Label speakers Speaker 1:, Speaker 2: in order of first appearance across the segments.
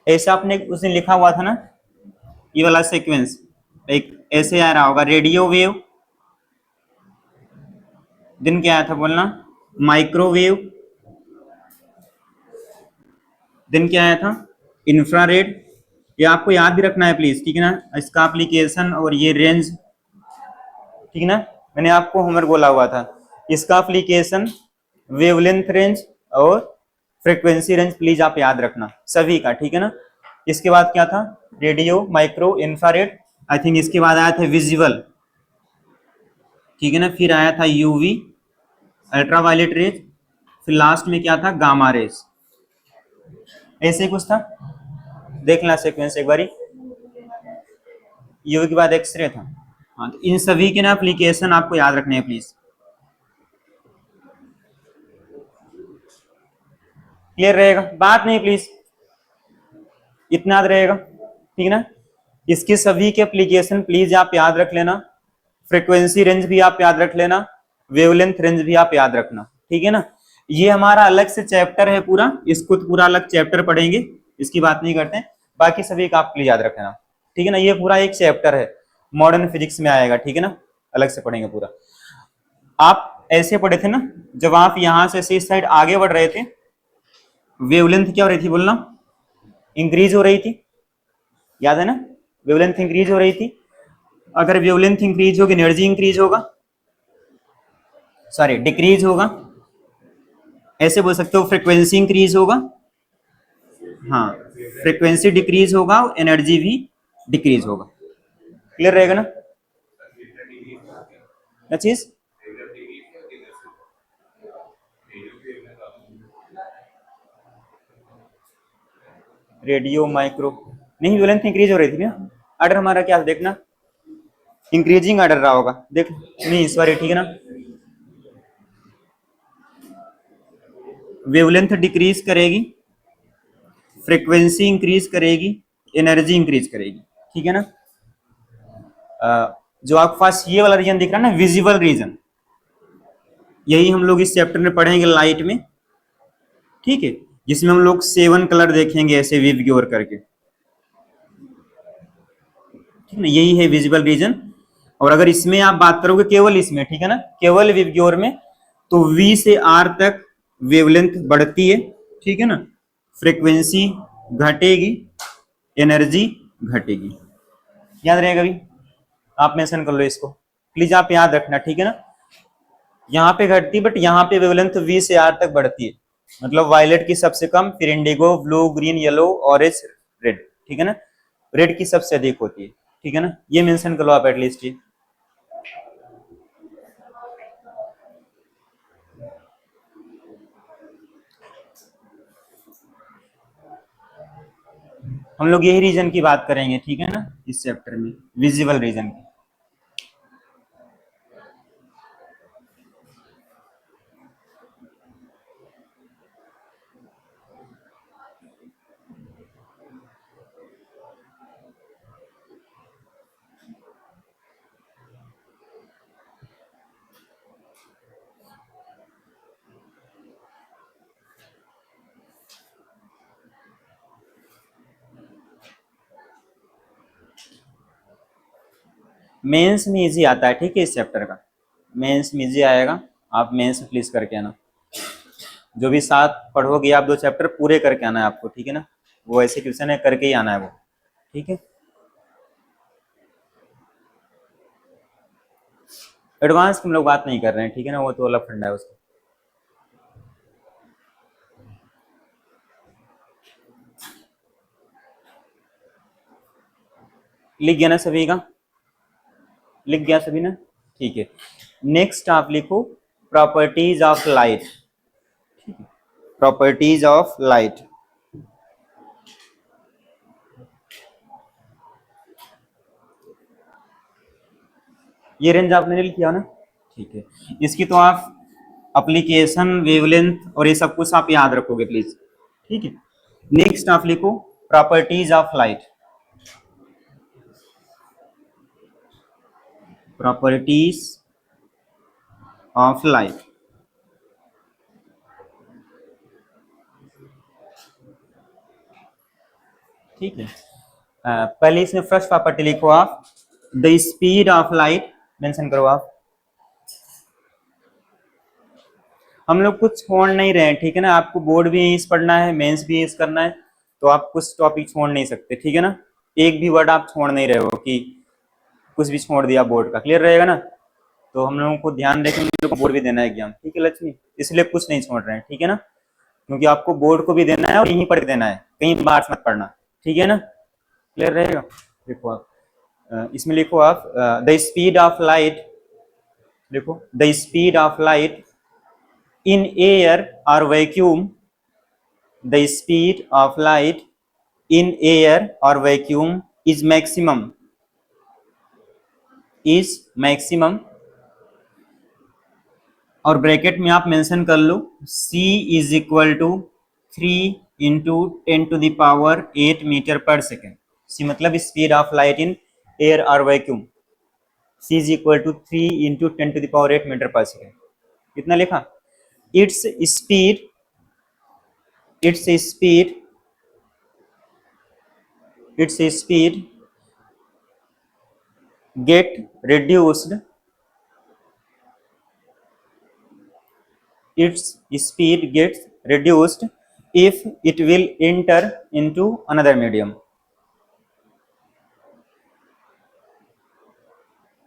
Speaker 1: ऐसा आपने उस दिन लिखा हुआ था ना, ये वाला सीक्वेंस एक ऐसे आ रहा होगा, रेडियो वेव, दिन क्या आया था बोलना, माइक्रोवेव, दिन क्या आया था, इंफ्रारेड। ये आपको याद भी रखना है प्लीज, ठीक है ना, इसका एप्लीकेशन और ये रेंज, ठीक है ना, मैंने आपको होमवर्क बोला हुआ था, इसका एप्लीकेशन, वेवलेंथ रेंज और फ्रीक्वेंसी रेंज प्लीज आप याद रखना सभी का, ठीक है ना। इसके बाद क्या था, radio, micro, infrared, I think इसके बाद आया था विजुअल, ठीक है ना, फिर आया था यूवी, अल्ट्रावायलेट रेज, फिर लास्ट में क्या था, गामा रेज। ऐसे ही कुछ था, देख लेना सीक्वेंस एक बारी। यूवी के बाद एक्सरे था। हाँ, तो इन सभी के ना एप्लीकेशन आपको याद रखने हैं प्लीज। क्लियर रहेगा, बात नहीं प्लीज, इतना याद रहेगा, ठीक है ना। इसके सभी के एप्लीकेशन प्लीज आप याद रख लेना, फ्रीक्वेंसी रेंज भी आप याद रख लेना, वेवलेंथ रेंज भी आप याद रखना, ठीक है ना। ये हमारा अलग से चैप्टर है पूरा, इसको तो पूरा अलग चैप्टर पढ़ेंगे, इसकी बात नहीं करते हैं, बाकी सभी का आप प्लीज याद रखना, ठीक है ना। ये पूरा एक चैप्टर है, मॉडर्न फिजिक्स में आएगा, ठीक है ना, अलग से पढ़ेंगे पूरा। आप ऐसे पढ़े थे ना, जब आप यहां से इस साइड आगे बढ़ रहे थे, वेवलेंथ क्या हो रही थी बोलना, इंक्रीज हो रही थी, याद है ना, वेवलेंथ इंक्रीज हो रही थी। अगर वेवलेंथ इंक्रीज होगी, एनर्जी इंक्रीज होगा, सॉरी डिक्रीज होगा, ऐसे बोल सकते हो, फ्रीक्वेंसी इंक्रीज होगा, हाँ, फ्रीक्वेंसी डिक्रीज होगा, एनर्जी भी डिक्रीज होगा। क्लियर रहेगा ना, क्या चीज, रेडियो, माइक्रो, नहीं वेवलेंथ इंक्रीज हो रही थी क्या, ऑर्डर हमारा क्या देखना, इंक्रीजिंग ऑर्डर रहा होगा, देख नहीं सॉरी, ठीक है ना, वेवलेंथ डिक्रीज करेगी, फ्रीक्वेंसी इंक्रीज करेगी, एनर्जी इंक्रीज करेगी, ठीक है ना। जो आपके पास ये वाला रीजन दिख रहा है ना, विजिबल रीजन, यही हम लोग इस चैप्टर में पढ़ेंगे लाइट में, ठीक है, जिसमें हम लोग 7 कलर देखेंगे ऐसे विवग्योर करके, ठीक है ना, यही है विजिबल रीजन। और अगर इसमें आप बात करोगे केवल इसमें, ठीक है ना, केवल विवग्योर में, तो V से R तक वेवलेंथ बढ़ती है, ठीक है ना, फ्रीक्वेंसी घटेगी, एनर्जी घटेगी, याद रहेगा भी, आप मेंशन कर लो इसको, प्लीज आप याद रखना, ठीक है ना। यहाँ पे घटती, बट यहाँ पे वेवलेंथ V से R तक बढ़ती है, मतलब वायलेट की सबसे कम, फिर Indigo, blue, green, yellow, orange, red, ठीक है ना, रेड की सबसे अधिक होती है, ठीक है ना, ये मेंशन कर लो आप एटलीस्ट ये। हम लोग यही रीजन की बात करेंगे, ठीक है ना, इस चैप्टर में विजिबल रीजन की। मेंस में इजी आता है, ठीक है, इस चैप्टर का मेंस में इजी आएगा, आप मेंस प्लीज करके आना, जो भी साथ पढ़ोगे आप 2 चैप्टर पूरे करके आना है आपको, ठीक है ना, वो ऐसे क्वेश्चन है करके ही आना है वो, ठीक है। एडवांस की हम लोग बात नहीं कर रहे हैं, ठीक है ना, वो तो अलग फंडा है उसका। लिख गया ना सभी का, लिख गया सभी ना, ठीक है। नेक्स्ट आप लिखो properties of light, properties of light, ये रेंज आपने लिख किया ना, ठीक है। इसकी तो आप एप्लीकेशन, वेवलेंथ और ये सब कुछ आप याद रखोगे प्लीज, ठीक है। नेक्स्ट आप लिखो properties of light, properties of light, ठीक है। पहले इसमें फर्स्ट प्रॉपर्टी लिखो आप, the speed of light mention करो आप। हम लोग कुछ छोड़ नहीं रहे हैं, ठीक है ना। आपको बोर्ड भी यहीं से पढ़ना है, मेंस भी यहीं से करना है, तो आप कुछ टॉपिक छोड़ नहीं सकते, ठीक है ना। एक भी वर्ड आप छोड़ नहीं रहे हो कि कुछ भी छोड़ दिया बोर्ड का, क्लियर रहेगा ना। तो हम लोगों को ध्यान रखें, हम लोग को बोर्ड भी देना है एग्जाम, ठीक है लक्ष्मी, इसलिए कुछ नहीं छोड़ रहे हैं, ठीक है ना। क्योंकि आपको बोर्ड को भी देना है और यहीं पढ़ के देना है, कहीं बाहर से मत पढ़ना, ठीक है ना, क्लियर रहेगा। देखो आप इसमें लिखो आप द स्पीड ऑफ लाइट, देखो the speed of light in air or vacuum, the speed of light in air or vacuum is maximum और ब्रैकेट में आप मेंशन कर लो c is equal to 3 into 10⁸ metre per second. C मतलब speed of light in air और vacuum, c is equal to 3 into 10⁸ metre per second. कितना लिखा? its speed get reduced its speed gets reduced if it will enter into another medium,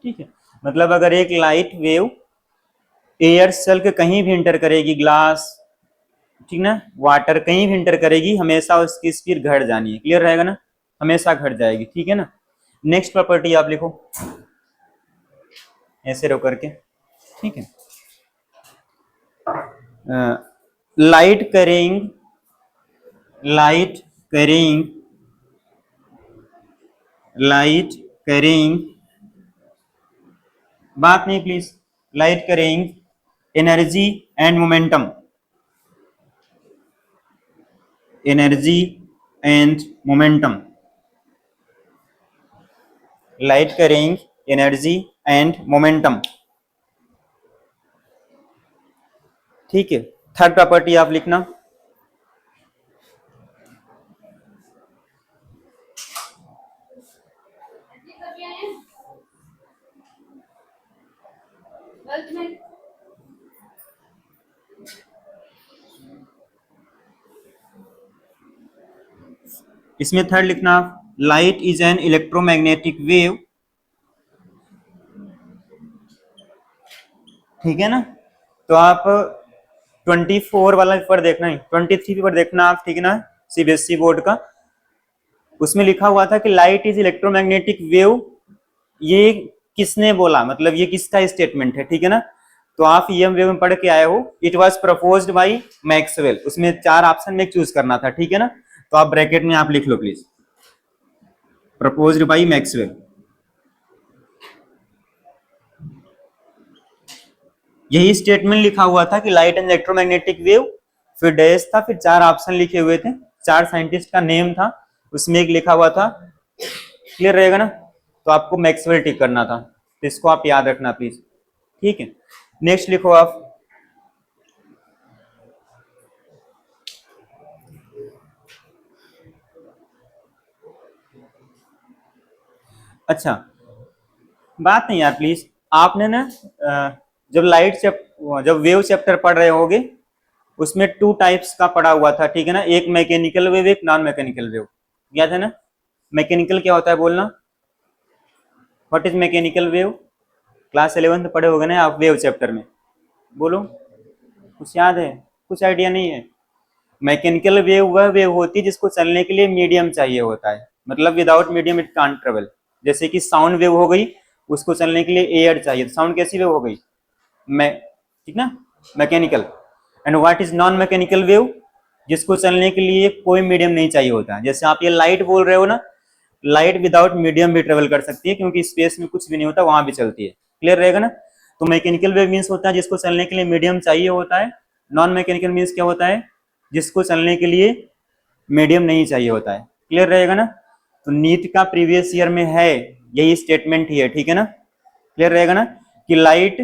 Speaker 1: ठीक है। मतलब अगर एक light wave air चल के कहीं भी इंटर करेगी, ग्लास, ठीक ना, वाटर कहीं भी इंटर करेगी, हमेशा उसकी स्पीड घट जानी है, क्लियर रहेगा ना, हमेशा घट जाएगी, ठीक है ना। नेक्स्ट प्रॉपर्टी आप लिखो ऐसे रो करके, ठीक है। लाइट कैरिंग बात नहीं please, light carrying energy and momentum, light carrying energy and momentum, ठीक है। थर्ड प्रॉपर्टी आप लिखना, इसमें थर्ड लिखना, light is an electromagnetic wave, ठीक है ना। तो आप 24 वाला पेपर देखना ही, 23 पेपर देखना आप, ठीक है ना, सीबीएसई बोर्ड का। उसमें लिखा हुआ था कि लाइट इज इलेक्ट्रोमैग्नेटिक वेव, ये किसने बोला, मतलब ये किसका स्टेटमेंट है, ठीक है ना। तो आप ईएम वेव में पढ़ के आए हो, it was proposed by Maxwell, उसमें 4 ऑप्शन में चूज करना था, ठीक है ना। तो आप ब्रैकेट में आप लिख लो प्लीज, प्रपोज्ड बाय मैक्सवेल। यही स्टेटमेंट लिखा हुआ था कि लाइट एंड इलेक्ट्रोमैग्नेटिक वेव, फिर डैश था, फिर 4 ऑप्शन लिखे हुए थे, 4 साइंटिस्ट का नेम था, उसमें एक लिखा हुआ था, क्लियर रहेगा ना। तो आपको मैक्सवेल टिक करना था, तो इसको आप याद रखना प्लीज, ठीक है। नेक्स्ट लिखो आप, अच्छा बात नहीं यार प्लीज, आपने ना जब वेव चैप्टर पढ़ रहे होगे, उसमें 2 टाइप्स का पढ़ा हुआ था, ठीक है ना, एक मैकेनिकल वेव, एक नॉन मैकेनिकल वेव, याद है ना। मैकेनिकल क्या होता है बोलना, what is mechanical wave, class 11 पढ़े होगे ना आप वेव चैप्टर में, बोलो कुछ याद है, कुछ आइडिया नहीं है। मैकेनिकल वेव वह वेव होती है जिसको चलने के लिए मीडियम चाहिए होता है, मतलब without medium it can't travel. जैसे कि साउंड वेव हो गई, उसको चलने के लिए एयर चाहिए, तो साउंड कैसी वेव हो गई, ठीक ना, mechanical. And what is non mechanical wave, जिसको चलने के लिए कोई मीडियम नहीं चाहिए होता है। जैसे आप ये लाइट बोल रहे हो ना, लाइट विदाउट मीडियम भी ट्रेवल कर सकती है, क्योंकि स्पेस में कुछ भी नहीं होता, वहां भी चलती है, क्लियर रहेगा ना। तो मैकेनिकल वेव मीन्स होता है जिसको चलने के लिए मीडियम चाहिए होता है, नॉन मैकेनिकल मीन्स क्या होता है, जिसको चलने के लिए मीडियम नहीं चाहिए होता है, क्लियर रहेगा ना। तो नीट का प्रीवियस ईयर में है, यही स्टेटमेंट ही है, ठीक है ना, क्लियर रहेगा ना, कि लाइट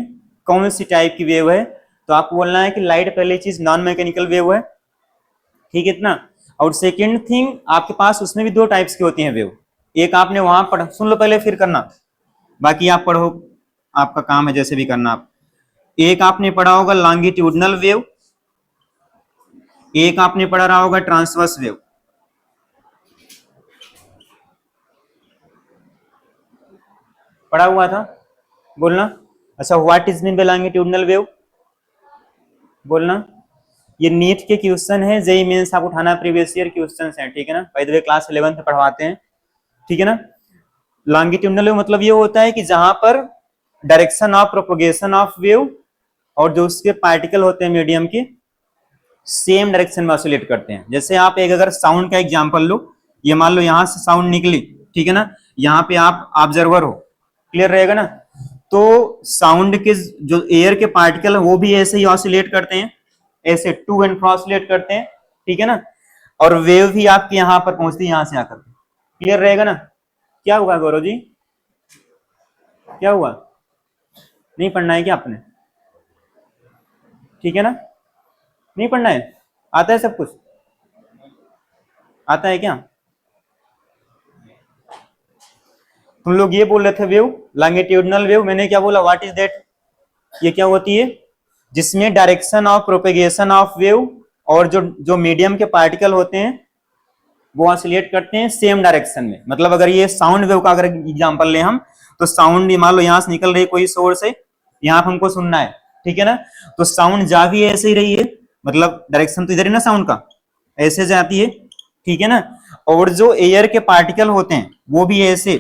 Speaker 1: कौन सी टाइप की वेव है। तो आपको बोलना है कि लाइट पहली चीज नॉन मैकेनिकल वेव है, ठीक है इतना। और सेकेंड थिंग, आपके पास उसमें भी दो टाइप्स की होती हैं वेव। एक आपने वहां पढ़ा, सुन लो पहले फिर करना, बाकी आप पढ़ो, आपका काम है जैसे भी करना आप। एक आपने पढ़ा होगा लॉन्गिट्यूडनल वेव, एक आपने पढ़ा रहा होगा ट्रांसवर्स वेव। पढ़ा हुआ था, बोलना। अच्छा, what is mean by longitudinal wave, बोलना। ये नीट के क्वेश्चन है, जेईई मेंस आप उठाना, प्रीवियस ईयर क्वेश्चन है, ठीक है ना। By the way class 11th पढ़वाते हैं, ठीक है ना। लॉन्गिट्यूडनल वेव मतलब ये होता है कि जहां पर direction of propagation of wave और जो उसके पार्टिकल होते हैं मीडियम के सेम डायरेक्शन में ऑसिलेट करते हैं। जैसे आप एक अगर साउंड का एग्जांपल लो, ये मान लो यहां से साउंड निकली, ठीक है ना, यहाँ पे आप ऑब्जर्वर हो, क्लियर रहेगा ना। तो साउंड के जो एयर के पार्टिकल है वो भी ऐसे ही ऑसिलेट करते हैं, ऐसे टू एंड फ्रो ऑसिलेट करते हैं, ठीक है ना। और वेव भी आपके यहाँ पर पहुंचती है, यहां से आकर, क्लियर रहेगा ना। क्या हुआ गौरव जी, क्या हुआ, नहीं पढ़ना है क्या आपने, ठीक है ना, नहीं पढ़ना है, आता है सब कुछ, आता है क्या। तुम लोग ये बोल रहे थे वेव, लॉन्गिट्यूडनल वेव, मैंने क्या बोला, व्हाट इज दैट, ये क्या होती है, जिसमें direction of propagation of wave और जो जो मीडियम के पार्टिकल होते हैं वो ऑसिलेट करते हैं सेम डायरेक्शन में। मतलब अगर ये साउंड वेव का अगर एग्जांपल ले हम, तो साउंड मान लो यहां से निकल रही है कोई सोर्स है, यहां पर हमको सुनना है, ठीक है ना। तो साउंड जा भी ऐसे ही रही है, मतलब डायरेक्शन तो इधर ही ना साउंड का, ऐसे जाती है, ठीक है ना। और जो एयर के पार्टिकल होते हैं वो भी ऐसे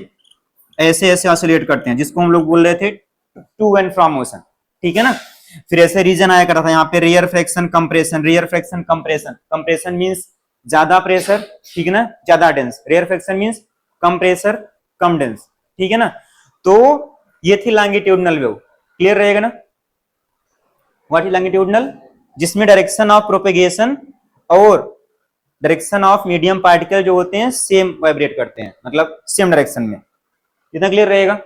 Speaker 1: ऐसे ऐसे ऑसिलेट करते हैं, जिसको हम लोग बोल रहे थे टू एंड फ्रॉम मोशन, ठीक है ना। फिर ऐसे रीजन आया करता था यहाँ पे, rarefaction compression, rarefaction compression, compression means ज्यादा प्रेशर, ठीक है ना, ज्यादा डेंस, रेयर फ्रैक्शन मींस कम प्रेशर कम डेंस, ठीक है ना। तो ये थी लॉन्गिट्यूडनल वेव, क्लियर रहेगा ना। व्हाट इज लॉन्गिट्यूडनल, जिसमें डायरेक्शन ऑफ प्रोपेगेशन और डायरेक्शन ऑफ मीडियम पार्टिकल जो होते हैं सेम वाइब्रेट करते हैं, मतलब सेम डायरेक्शन में, इतना क्लियर रहेगा।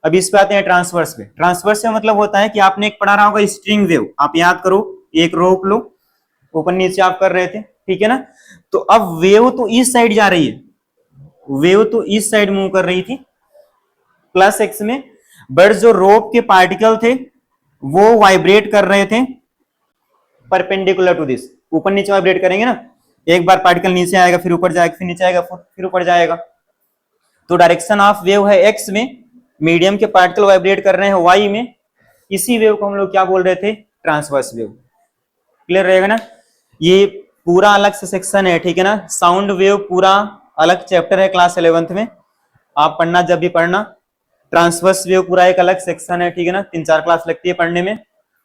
Speaker 1: अब इस पे आते हैं ट्रांसवर्स पे। ट्रांसवर्स से मतलब होता है कि आपने एक पढ़ा रहा होगा स्ट्रिंग वेव, आप याद करो, एक रोप लो, ऊपर नीचे आप कर रहे थे, ठीक है ना। तो अब वेव तो इस साइड जा रही है, वेव तो इस साइड मूव कर रही थी प्लस एक्स में, बट जो रोप के पार्टिकल थे वो वाइब्रेट कर रहे थे परपेंडिकुलर टू दिस, ऊपर नीचे वाइब्रेट करेंगे ना, एक बार पार्टिकल नीचे आएगा फिर ऊपर जाएगा फिर नीचे आएगा फिर ऊपर जाएगा। तो डायरेक्शन ऑफ वेव है एक्स में, मीडियम के पार्टिकल वाइब्रेट कर रहे हैं वाई में, इसी वेव को हम लोग क्या बोल रहे थे, ट्रांसवर्स वेव, क्लियर रहेगा ना। ये पूरा अलग से सेक्शन है, ठीक है ना। साउंड वेव पूरा अलग चैप्टर है क्लास 11th में, आप पढ़ना जब भी पढ़ना। ट्रांसवर्स वेव पूरा एक अलग सेक्शन है, ठीक है ना, 3-4 क्लास लगती है पढ़ने में।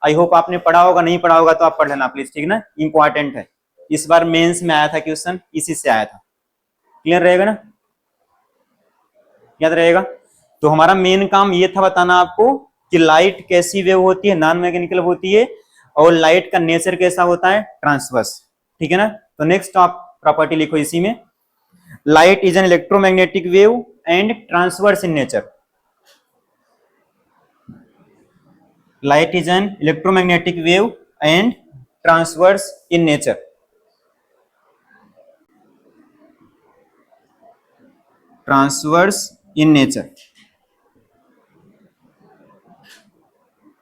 Speaker 1: आई होप आपने पढ़ा होगा, नहीं पढ़ा होगा तो आप पढ़ लेना प्लीज, ठीक है ना, इंपॉर्टेंट है। इस बार मेंस में आया था क्वेश्चन, इसी से आया था, क्लियर रहेगा ना, याद रहेगा। तो हमारा मेन काम ये था बताना आपको कि लाइट कैसी वेव होती है, नॉन मैकेनिकल होती है, और लाइट का नेचर कैसा होता है, ट्रांसवर्स, ठीक है ना। तो नेक्स्ट आप प्रॉपर्टी लिखो इसी में, light is an electromagnetic wave and transverse in nature. Light is an electromagnetic wave and transverse in nature. Transverse in nature,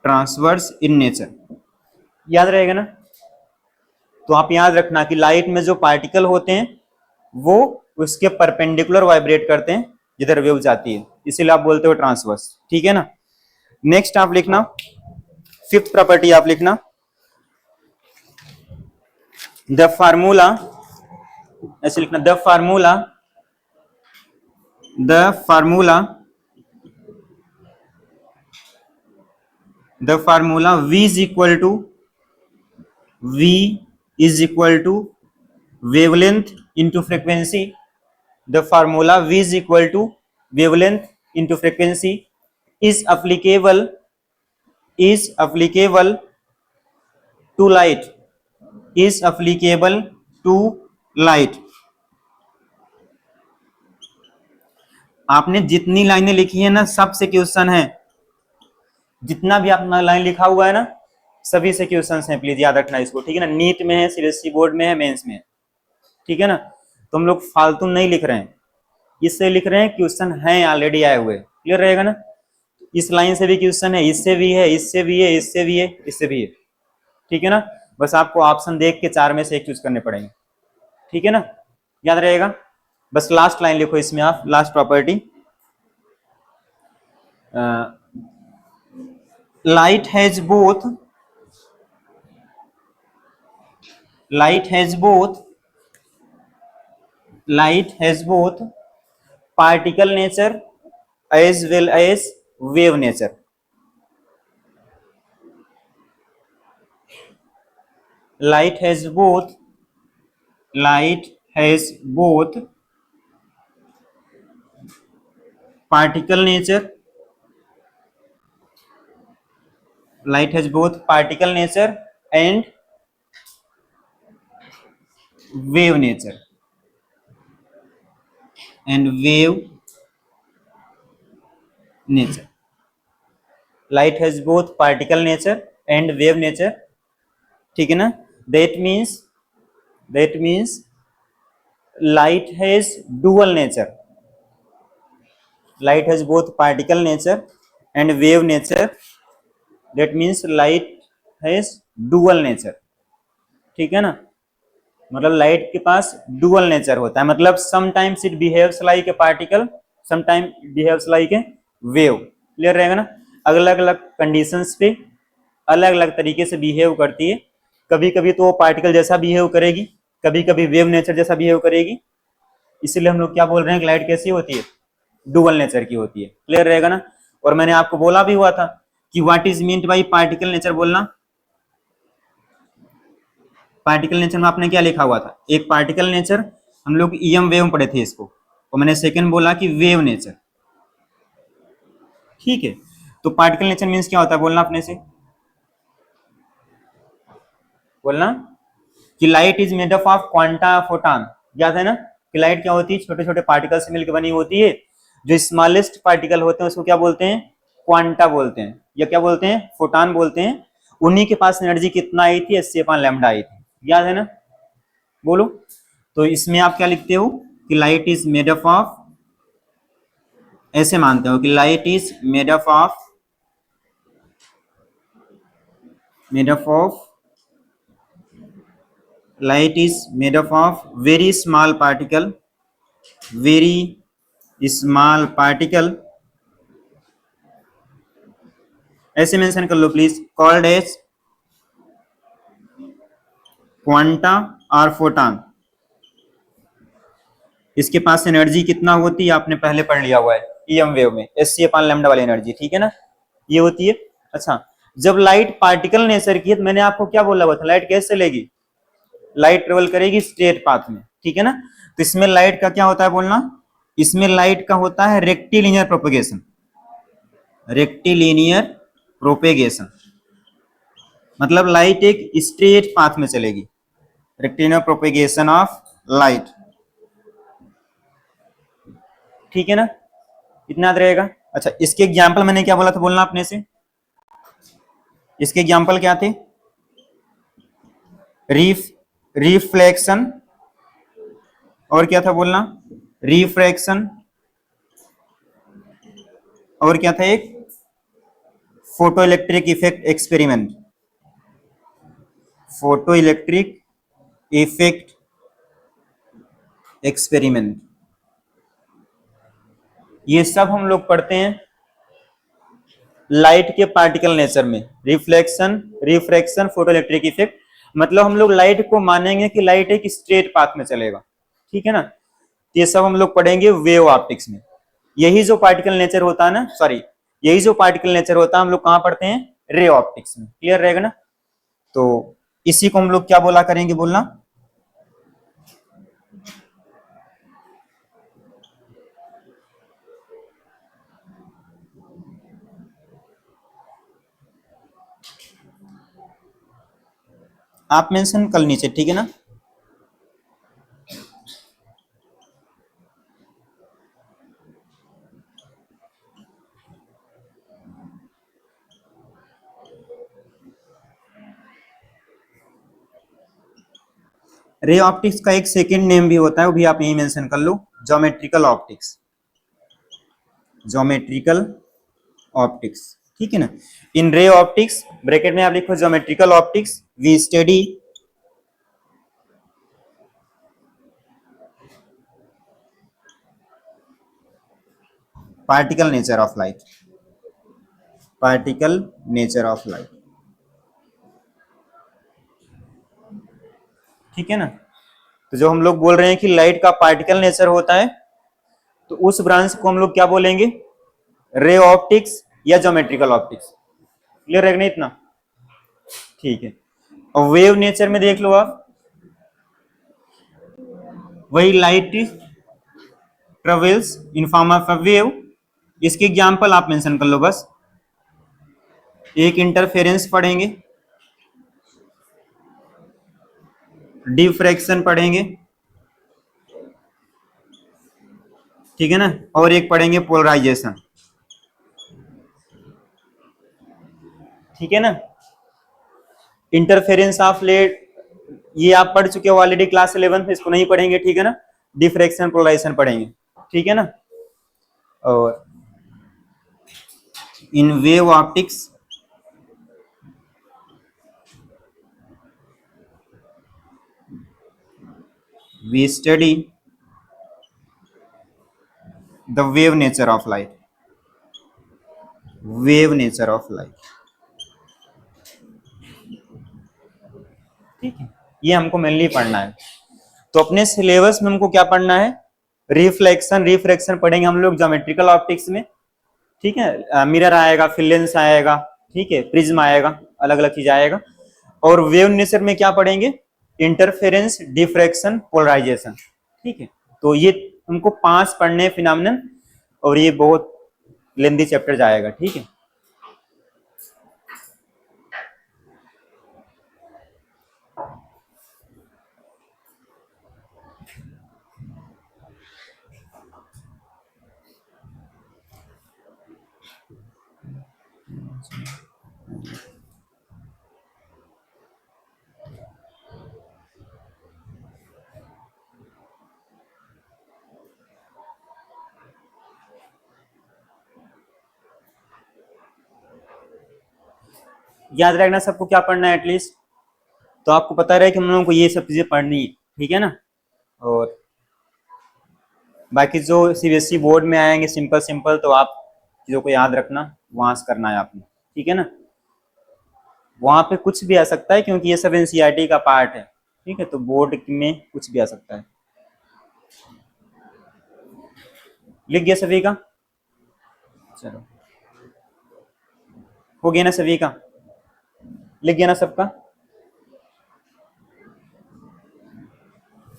Speaker 1: transverse in nature, याद रहेगा ना। तो आप याद रखना कि लाइट में जो पार्टिकल होते हैं वो उसके परपेंडिकुलर वाइब्रेट करते हैं जिधर वेव जाती है, इसीलिए आप बोलते हो ट्रांसवर्स, ठीक है ना। नेक्स्ट आप लिखना, फिफ्थ प्रॉपर्टी आप लिखना, द फार्मूला, ऐसे लिखना, the formula, the formula, the formula V is equal to, V is equal to wavelength into frequency. The formula V is equal to wavelength into frequency is applicable to light, is applicable to light. आपने जितनी लाइनें लिखी है ना, सबसे question है, जितना भी अपना लाइन लिखा हुआ है ना सभी से क्वेश्चन हैं, प्लीज याद रखना इसको, ठीक है ना। नीट में है, सीबीएसई बोर्ड में है, मेंस में है, ठीक है ना। तो हम लोग फालतू नहीं लिख रहे हैं, इससे लिख रहे हैं क्वेश्चन है ऑलरेडी आए हुए, क्लियर रहेगा ना। इस लाइन से भी क्वेश्चन है, इससे भी है, इससे भी है, इससे भी है, इससे भी है, ठीक है ना। बस आपको ऑप्शन देख के चार में से एक चूज करने पड़ेंगे, ठीक है ना, याद रहेगा। बस लास्ट लाइन लिखो इसमें आप, last property, light has both, light has both light has both particle nature as well as wave nature. light has both light has both particle nature, light has both particle nature and wave nature, and wave nature. light has both particle nature and wave nature, ठीक है ना। that means light has dual nature, light has both particle nature and wave nature, that means light has dual nature, ठीक है ना। मतलब light के पास dual nature होता है, मतलब sometimes it behaves like a particle, sometime behaves like a wave, clear रहेगा ना। अलग अलग कंडीशंस पे अलग अलग तरीके से बिहेव करती है, कभी कभी तो वो पार्टिकल जैसा बिहेव करेगी, कभी कभी वेव नेचर जैसा बिहेव करेगी। इसीलिए हम लोग क्या बोल रहे हैं कि लाइट कैसी होती है, डुअल नेचर की होती है, क्लियर रहेगा ना। और मैंने आपको बोला भी हुआ था कि what is meant by particle nature, बोलना। पार्टिकल नेचर में आपने क्या लिखा हुआ था, एक पार्टिकल नेचर, हम लोग ईएम वेव पढ़े थे इसको, और मैंने सेकंड बोला कि वेव नेचर, ठीक है। तो पार्टिकल नेचर मीन्स क्या होता है, बोलना अपने से, बोलना कि light is made up of quanta photon, याद है ना कि लाइट क्या होती है, छोटे छोटे पार्टिकल से मिलकर बनी होती है। जो स्मॉलेस्ट पार्टिकल होते हैं उसको क्या बोलते हैं, क्वांटा बोलते हैं, या क्या बोलते हैं, फोटॉन बोलते हैं। उन्हीं के पास एनर्जी कितना आई थी, एस सी अपॉन लैम्डा आई थी, याद है ना, बोलो। तो इसमें आप क्या लिखते हो कि light is made up of, ऐसे मानते हो कि light is made up of light is made up of very small particle, very small particle, ऐसे मेंशन कर लो प्लीज, कॉल्ड एज क्वांटा और फोटॉन। इसके पास एनर्जी कितना होती है, आपने पहले पढ़ लिया हुआ है ईएम वेव में, एस सी अपान लैम्डा वाली एनर्जी, ठीक है ना, ये होती है। अच्छा, जब लाइट पार्टिकल नेचर की है तो मैंने आपको क्या बोला हुआ था, लाइट कैसे चलेगी, लाइट ट्रेवल करेगी स्ट्रेट पाथ में, ठीक है ना। तो इसमें लाइट का क्या होता है, बोलना, इसमें लाइट का होता है रेक्टिलिनियर प्रोपेगेशन, रेक्टिलिनियर प्रोपेगेशन, मतलब लाइट एक स्ट्रेट पाथ में चलेगी, रेक्टिलिनियर प्रोपेगेशन ऑफ लाइट, ठीक है ना, इतना याद रहेगा। अच्छा, इसके एग्जाम्पल मैंने क्या बोला था, बोलना अपने से, इसके एग्जाम्पल क्या थे, रिफ रिफ्लेक्शन, और क्या था बोलना, रिफ्रैक्शन, और क्या था एक, photo electric effect experiment, photo electric effect experiment, ये सब हम लोग पढ़ते हैं लाइट के पार्टिकल नेचर में, reflection, refraction, photo electric effect. मतलब हम लोग लाइट को मानेंगे कि लाइट एक स्ट्रेट पाथ में चलेगा, ठीक है ना। ये सब हम लोग पढ़ेंगे वेव ऑप्टिक्स में। यही जो पार्टिकल नेचर होता है ना, सॉरी, यही जो पार्टिकल नेचर होता है हम लोग कहां पढ़ते हैं, रे ऑप्टिक्स में, क्लियर रहेगा ना। तो इसी को हम लोग क्या बोला करेंगे, बोलना, आप मेंशन कर नीचे, ठीक है ना। रे ऑप्टिक्स का एक सेकेंड नेम भी होता है, वो भी आप यही मेंशन कर लो, ज्योमेट्रिकल ऑप्टिक्स, ज्योमेट्रिकल ऑप्टिक्स, ठीक है ना। इन रे ऑप्टिक्स ब्रैकेट में आप लिखो geometrical optics, we study particle nature of light, particle nature of light, ठीक है ना। तो जो हम लोग बोल रहे हैं कि लाइट का पार्टिकल नेचर होता है, तो उस ब्रांच को हम लोग क्या बोलेंगे, रे ऑप्टिक्स या ज्योमेट्रिकल ऑप्टिक्स। क्लियर है नहीं इतना, ठीक है। और वेव नेचर में देख लो आप, वही light travels in form of a wave, इसके एग्जांपल आप मेंशन कर लो बस। एक इंटरफेरेंस पढ़ेंगे, डिफ्रैक्शन पढ़ेंगे, ठीक है ना, और एक पढ़ेंगे पोलराइजेशन, ठीक है ना। इंटरफेरेंस ऑफ लाइट ये आप पढ़ चुके हो ऑलरेडी क्लास 11 में, इसको नहीं पढ़ेंगे, ठीक है ना। डिफ्रैक्शन पोलराइजेशन पढ़ेंगे, ठीक है ना। और in wave optics we study the wave nature of light, wave nature of light, ठीक है। ये हमको मेनली पढ़ना है। तो अपने सिलेबस में हमको क्या पढ़ना है, रिफ्लेक्शन रिफ्रैक्शन पढ़ेंगे हम लोग ज्योमेट्रिकल ऑप्टिक्स में, ठीक है। मिरर आएगा, फिर लेंस आएगा, ठीक है, प्रिज्म आएगा, अलग अलग चीज आएगा। और वेव नेचर में क्या पढ़ेंगे, इंटरफेरेंस, डिफ्रैक्शन, पोलराइजेशन, ठीक है। तो ये हमको 5 पढ़ने फिनोमेनन, और ये बहुत लेंदी चैप्टर जाएगा, ठीक है। याद रखना सबको क्या पढ़ना है एटलीस्ट, तो आपको पता रहे कि हम लोगों को ये सब चीजें पढ़नी है, ठीक है ना। और बाकी जो सीबीएसई बोर्ड में आएंगे सिंपल सिंपल, तो आप चीजों को याद रखना, वहां से करना है आपने, ठीक है ना। वहां पे कुछ भी आ सकता है, क्योंकि ये सब एनसीईआरटी का पार्ट है, ठीक है। तो बोर्ड में कुछ भी आ सकता है। लिख गया सभी का, चलो हो गया ना सभी का, लिख गया ना सबका।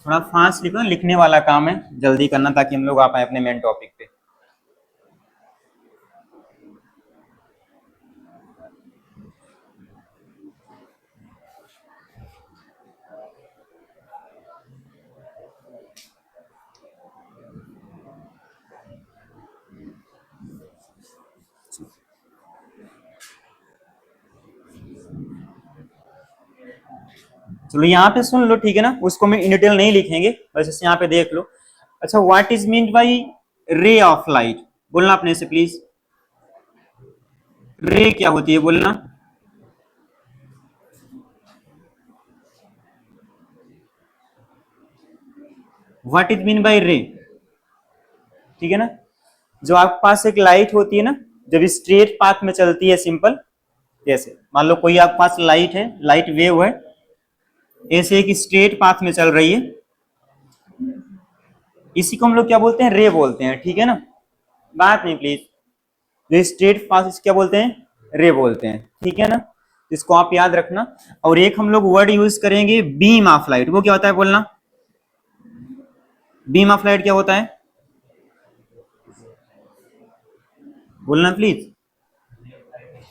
Speaker 1: थोड़ा फास्ट लिखो, लिखने वाला काम है, जल्दी करना ताकि हम लोग आ पाए अपने मेन टॉपिक पे। चलो यहाँ पे सुन लो, ठीक है ना, उसको मैं इन डिटेल नहीं लिखेंगे, बस इसे यहाँ पे देख लो। अच्छा, व्हाट इज मीन बाई रे ऑफ लाइट, बोलना अपने से प्लीज। रे क्या होती है, बोलना। व्हाट इज मीन बाई रे, ठीक है ना। जो आपके पास एक लाइट होती है ना, जब स्ट्रेट पाथ में चलती है, सिंपल जैसे मान लो कोई आपके पास लाइट है, लाइट वेव है, ऐसे एक स्ट्रेट पाथ में चल रही है, इसी को हम लोग क्या बोलते हैं, रे बोलते हैं, ठीक है ना। बात नहीं प्लीज, जो स्ट्रेट पाथ क्या बोलते हैं, रे बोलते हैं, ठीक है ना। इसको आप याद रखना। और एक हम लोग वर्ड यूज करेंगे, बीम ऑफ लाइट, वो क्या होता है, बोलना। बीम ऑफ लाइट क्या होता है, बोलना प्लीज।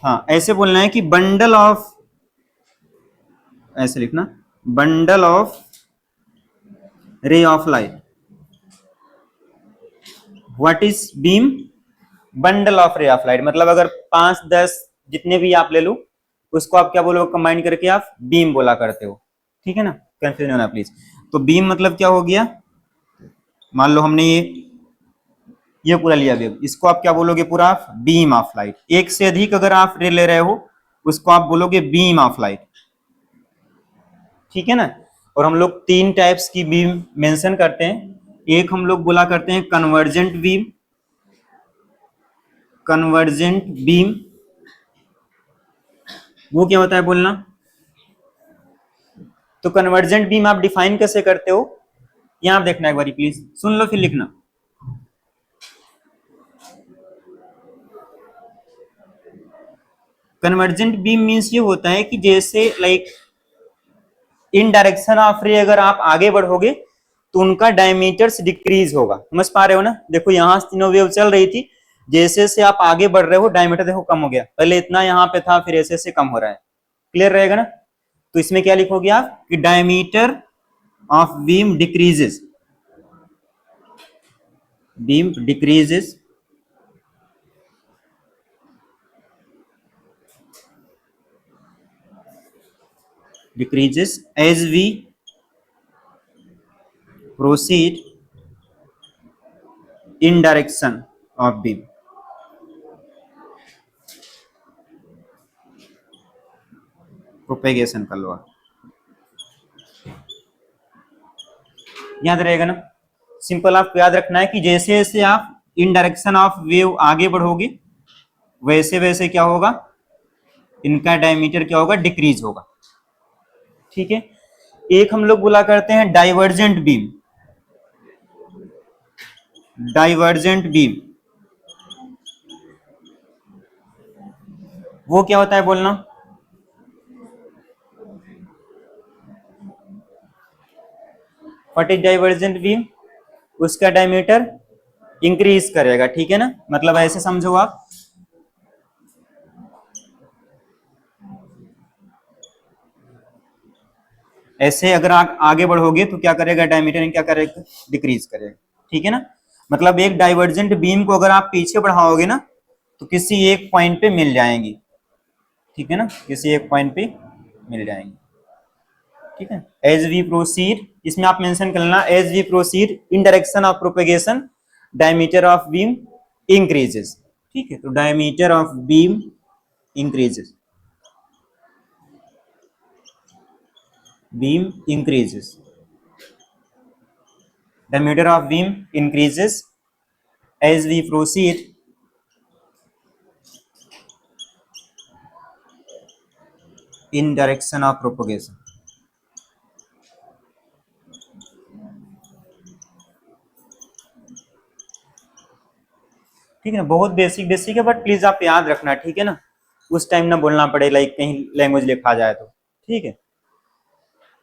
Speaker 1: हाँ, ऐसे बोलना है कि बंडल ऑफ, ऐसे लिखना, बंडल ऑफ रे of light. What is beam, bundle of रे ऑफ लाइट, मतलब अगर 5-10 जितने भी आप ले लो, उसको आप क्या बोलोगे, कंबाइन करके आप बीम बोला करते हो, ठीक है ना। कंफ्यूजन होना प्लीज। तो बीम मतलब क्या हो गया, मान लो हमने ये पूरा लिया वेव, इसको आप क्या बोलोगे, पूरा बीम ऑफ लाइट। एक से अधिक अगर आप रे ले रहे हो उसको आप बोलोगे बीम ऑफ लाइट, ठीक है ना। और हम लोग तीन टाइप्स की बीम मेंशन करते हैं, एक हम लोग बोला करते हैं कन्वर्जेंट बीम, कन्वर्जेंट बीम वो क्या होता है बोलना। तो कन्वर्जेंट बीम आप डिफाइन कैसे करते हो, यहां आप देखना एक बारी प्लीज, सुन लो फिर लिखना। कन्वर्जेंट बीम मींस ये होता है कि जैसे लाइक इन डायरेक्शन ऑफ रे अगर आप आगे बढ़ोगे तो उनका डायमीटर्स डिक्रीज होगा, समझ पा रहे हो ना। देखो यहाँ तीनों वेव चल रही थी, जैसे जैसे आप आगे बढ़ रहे हो डायमीटर देखो कम हो गया, पहले इतना यहाँ पे था फिर ऐसे ऐसे कम हो रहा है, क्लियर रहेगा ना। तो इसमें क्या लिखोगे आप कि diameter of beam decreases, beam decreases decreases as we proceed in direction of beam। Propagation का लॉ याद रहेगा ना। सिंपल आपको याद रखना है कि जैसे जैसे आप इन डायरेक्शन ऑफ वेव आगे बढ़ोगे वैसे वैसे क्या होगा, इनका डायमीटर क्या होगा, डिक्रीज होगा, ठीक है। एक हम लोग बोला करते हैं डाइवर्जेंट बीम, डाइवर्जेंट बीम वो क्या होता है बोलना। व्हाट इज डाइवर्जेंट बीम, उसका डायमीटर इंक्रीज करेगा, ठीक है ना। मतलब ऐसे समझो आप, ऐसे अगर आप आगे बढ़ोगे तो क्या करेगा, डायमीटर क्या करेगा, डिक्रीज करेगा, ठीक है ना। मतलब एक डाइवर्जेंट बीम को अगर आप पीछे बढ़ाओगे ना तो किसी एक पॉइंट पे मिल जाएंगी, ठीक है ना, किसी एक पॉइंट पे मिल जाएंगी, ठीक है। एज वी प्रोसीड, इसमें आप मेंशन कर लेना, as we proceed in direction of propagation diameter of beam increases, ठीक है। तो diameter of beam increases, beam increases, diameter of beam increases as we proceed in direction of propagation। ठीक है ना, बहुत बेसिक बेसिक है बट प्लीज आप याद रखना, ठीक है ना, उस टाइम ना बोलना पड़े लाइक कहीं लैंग्वेज लिखा जाए तो, ठीक है।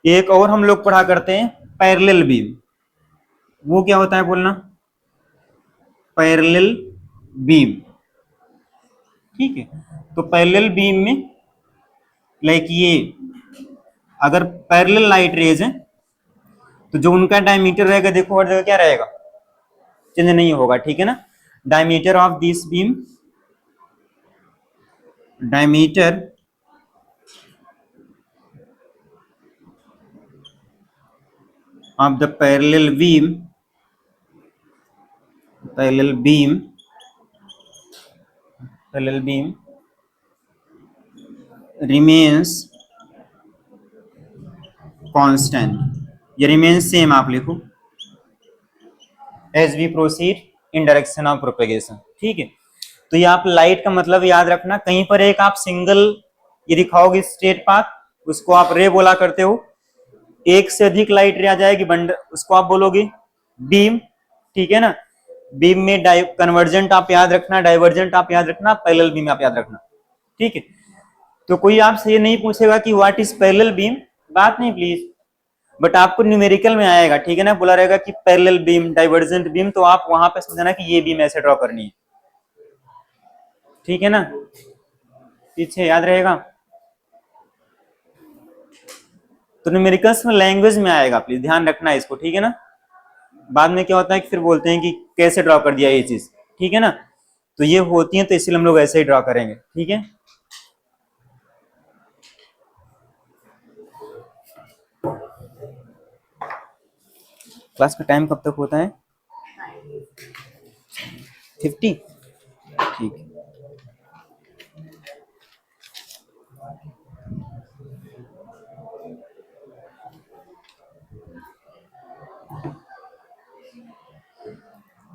Speaker 1: एक और हम लोग पढ़ा करते हैं पैरेलल बीम, वो क्या होता है बोलना, पैरेलल बीम, ठीक है। तो पैरेलल बीम में लाइक ये अगर पैरेलल लाइट रेज है तो जो उनका डायमीटर रहेगा देखो हर जगह क्या रहेगा, चेंज नहीं होगा, ठीक है ना। Diameter of this beam, diameter of the parallel beam, parallel beam, parallel beam remains constant, ये remains same आप लिखो as we proceed in direction of propagation, ठीक है। तो ये आप लाइट का मतलब याद रखना, कहीं पर एक आप सिंगल ये दिखाओगे स्ट्रेट पाथ उसको आप रे बोला करते हो, एक से अधिक लाइट रे आ जाएगी बंडल उसको आप बोलोगे बीम, ठीक है ना। बीम में कन्वर्जेंट आप याद रखना, डाइवर्जेंट आप याद रखना, पैरेलल बीम आप याद रखना, ठीक है। तो कोई आपसे ये नहीं पूछेगा कि व्हाट इज पैरेलल बीम, बात नहीं प्लीज, बट आपको न्यूमेरिकल में आएगा, ठीक है ना, बोला रहेगा कि पैरेलल बीम, डाइवर्जेंट बीम, तो आप वहां पे समझना कि ये बीम ऐसे ड्रॉ करनी है, ठीक है ना, पीछे याद रहेगा। तो न्यूमेरिकल्स में लैंग्वेज में आएगा, प्लीज ध्यान रखना इसको, ठीक है ना। बाद में क्या होता है कि फिर बोलते हैं कि कैसे ड्रॉ कर दिया ये चीज, ठीक है ना। तो ये होती है तो इसलिए हम लोग ऐसे ही ड्रॉ करेंगे, ठीक है। क्लास का टाइम कब तक होता है? 50। ठीक है।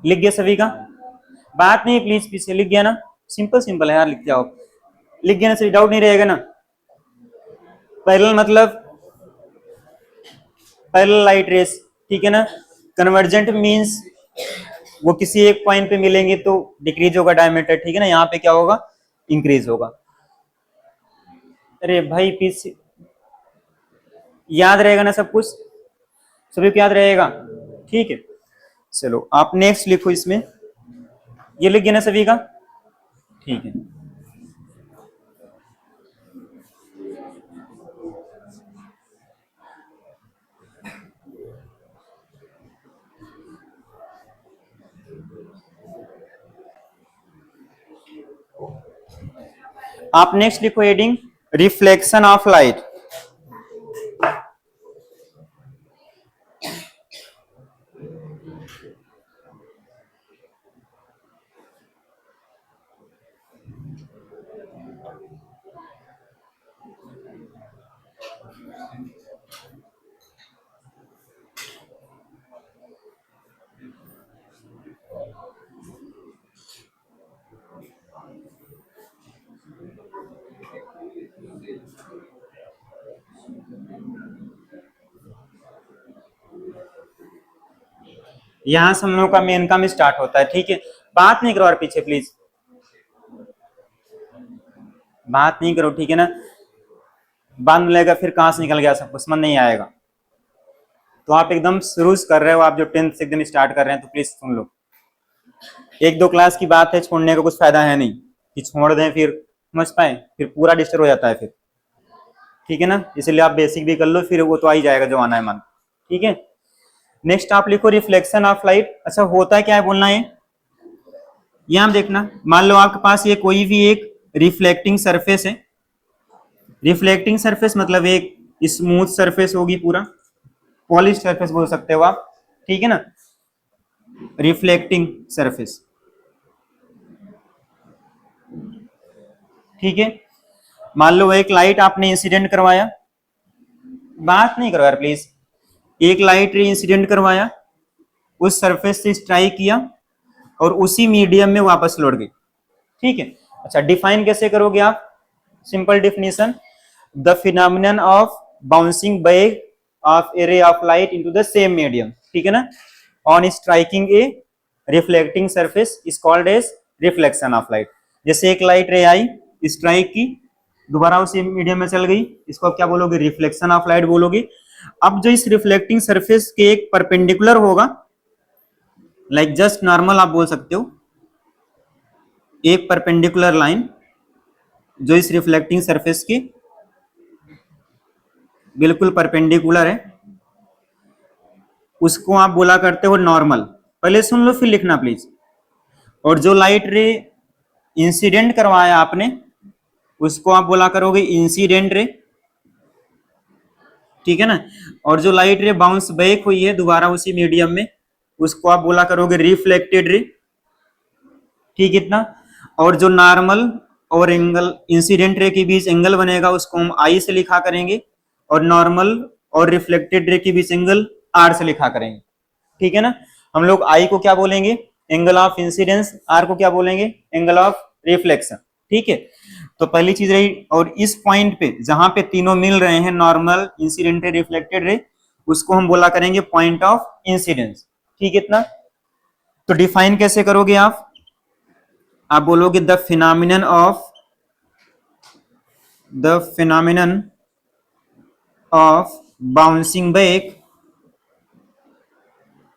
Speaker 1: लिख गया सभी का? बात नहीं प्लीज, पीछे लिख गया ना? सिंपल सिंपल है यार, लिख जाओ। लिख गया ना सही? डाउट नहीं रहेगा ना? पैरेलल मतलब पैरेलल लाइट रेस, ठीक है ना? कन्वर्जेंट मींस वो किसी एक पॉइंट पे मिलेंगे तो डिक्रीज होगा डायमीटर, ठीक है ना? यहाँ पे क्या होगा? इंक्रीज होगा। अरे भाई पीछे याद रहेगा ना सब कुछ? सभी को याद रहेगा? ठीक है, चलो आप नेक्स्ट लिखो इसमें। ये लिख गया ना सभी का? ठीक है। आप नेक्स्ट लिखो हेडिंग रिफ्लेक्शन ऑफ लाइट। यहां से हम लोग का मेन काम स्टार्ट होता है, ठीक है? बात नहीं करो और पीछे प्लीज, बात नहीं करो, ठीक है ना? बाद में लगेगा फिर कहां से निकल गया सब कुछ, समझ नहीं आएगा। तो आप एकदम शुरू से कर रहे हो, आप जो 10th से एकदम स्टार्ट कर रहे हैं, तो प्लीज सुन लो। एक दो क्लास की बात है, छोड़ने का कुछ फायदा है नहीं कि छोड़ दें फिर समझ पाए, फिर पूरा डिस्टर्ब हो जाता है फिर, ठीक है ना? इसलिए आप बेसिक भी कर लो, फिर वो तो आ ही जाएगा जो आना है मन, ठीक है? नेक्स्ट आप लिखो रिफ्लेक्शन ऑफ लाइट। अच्छा होता क्या है बोलना है? यहां देखना, मान लो आपके पास ये कोई भी एक रिफ्लेक्टिंग सरफेस है। रिफ्लेक्टिंग सरफेस मतलब एक स्मूथ सरफेस होगी, पूरा पॉलिश सरफेस बोल सकते हो आप, ठीक है ना? रिफ्लेक्टिंग सरफेस, ठीक है? मान लो एक लाइट आपने इंसिडेंट करवाया, बात नहीं करो यार प्लीज। एक लाइट रे इंसिडेंट करवाया, उस सरफेस से स्ट्राइक किया और उसी मीडियम में वापस लौट गई, ठीक है? अच्छा डिफाइन कैसे करोगे आप? Simple definition, the phenomenon of bouncing back of a ray of light into the same medium, ठीक है ना? On striking a reflecting surface is called as reflection of light. जैसे एक लाइट रे आई, स्ट्राइक की, दोबारा उसी मीडियम में चल गई, इसको आप क्या बोलोगे? रिफ्लेक्शन ऑफ लाइट बोलोगे। अब जो इस रिफ्लेक्टिंग सरफेस के एक परपेंडिकुलर होगा, लाइक जस्ट नॉर्मल आप बोल सकते हो, एक परपेंडिकुलर लाइन जो इस रिफ्लेक्टिंग सरफेस की बिल्कुल परपेंडिकुलर है, उसको आप बोला करते हो नॉर्मल। पहले सुन लो फिर लिखना प्लीज। और जो लाइट रे इंसिडेंट करवाया आपने, उसको आप बोला करोगे इंसिडेंट रे, ठीक है ना? और जो लाइट रे बाउंस बैक हुई है दोबारा उसी मीडियम में, उसको आप बोला करोगे रिफ्लेक्टेड रे, ठीक इतना? और जो नॉर्मल और एंगल इंसिडेंट रे के बीच एंगल बनेगा, उसको हम आई से लिखा करेंगे, और नॉर्मल और रिफ्लेक्टेड रे के बीच एंगल आर से लिखा करेंगे, ठीक है ना? हम लोग आई को क्या बोलेंगे? Angle of incidence. आर को क्या बोलेंगे? एंगल ऑफ रिफ्लेक्शन, ठीक है? तो पहली चीज रही। और इस पॉइंट पे जहां पे तीनों मिल रहे हैं, normal, incident ray, reflected ray, उसको हम बोला करेंगे पॉइंट ऑफ इंसिडेंस, ठीक है इतना? तो डिफाइन कैसे करोगे आप बोलोगे the phenomenon of bouncing back,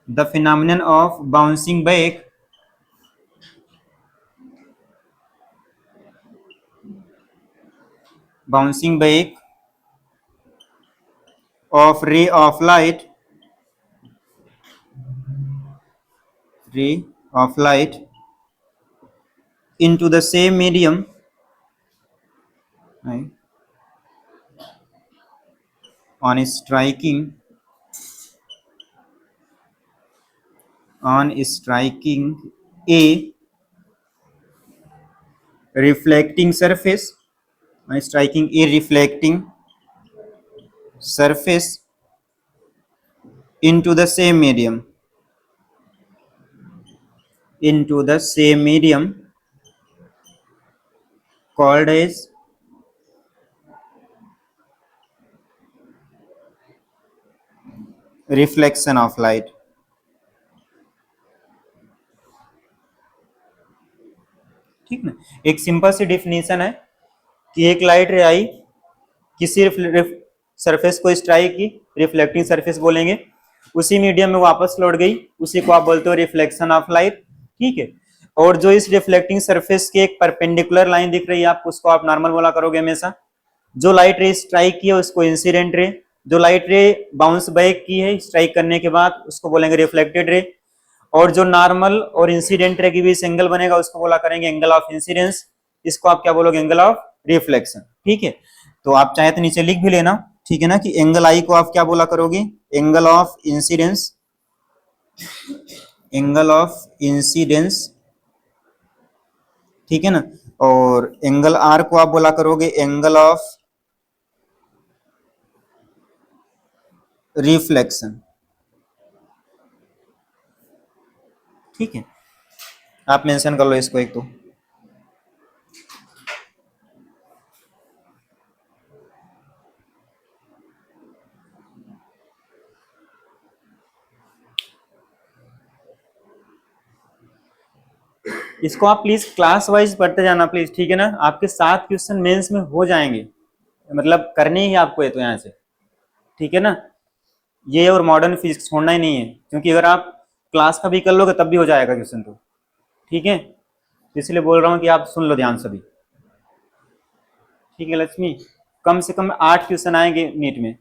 Speaker 1: the phenomenon of bouncing back bouncing back of ray of light into the same medium, right, on striking on striking a reflecting surface, on striking a reflecting surface into the same medium, into the same medium called as reflection of light. ठीक ना, एक simple सी definition है कि एक light रे आई, किसी surface को strike की, रिफ्लेक्टिंग सरफेस बोलेंगे, उसी मीडियम में वापस लौट गई, उसी को आप बोलते हो रिफ्लेक्शन ऑफ लाइट। ठीक है, और जो इस रिफ्लेक्टिंग सरफेस की एक परपेंडिकुलर लाइन दिख रही है आपको, उसको आप नॉर्मल बोला करोगे हमेशा। जो लाइट रे स्ट्राइक की है उसको इंसिडेंट रे, जो लाइट रे बाउंस बैक की है स्ट्राइक करने के बाद उसको बोलेंगे रिफ्लेक्टेड रे, और जो नॉर्मल और इंसिडेंट रे के बीच एंगल बनेगा उसको बोला करेंगे एंगल ऑफ इंसिडेंस, इसको आप क्या बोलोगे, एंगल ऑफ रिफ्लेक्शन। ठीक है, तो आप चाहे तो नीचे लिख भी लेना, ठीक है ना, कि एंगल आई को आप क्या बोला करोगे, angle of incidence, angle of incidence, ठीक है ना, और एंगल आर को आप बोला करोगे एंगल ऑफ रिफ्लेक्शन। ठीक है, आप मेंशन कर लो इसको एक तो। इसको आप प्लीज क्लास वाइज पढ़ते जाना प्लीज, ठीक है ना, आपके 7 क्वेश्चन मेंस में हो जाएंगे, मतलब करने ही आपको है तो यहाँ से, ठीक है ना, ये और मॉडर्न फिजिक्स छोड़ना ही नहीं है, क्योंकि अगर आप क्लास का भी कर लोगे तब भी हो जाएगा क्वेश्चन तो। ठीक है, इसलिए बोल रहा हूँ कि आप सुन लो ध्यान सभी। ठीक है लक्ष्मी, कम से कम 8 क्वेश्चन आएंगे नीट में,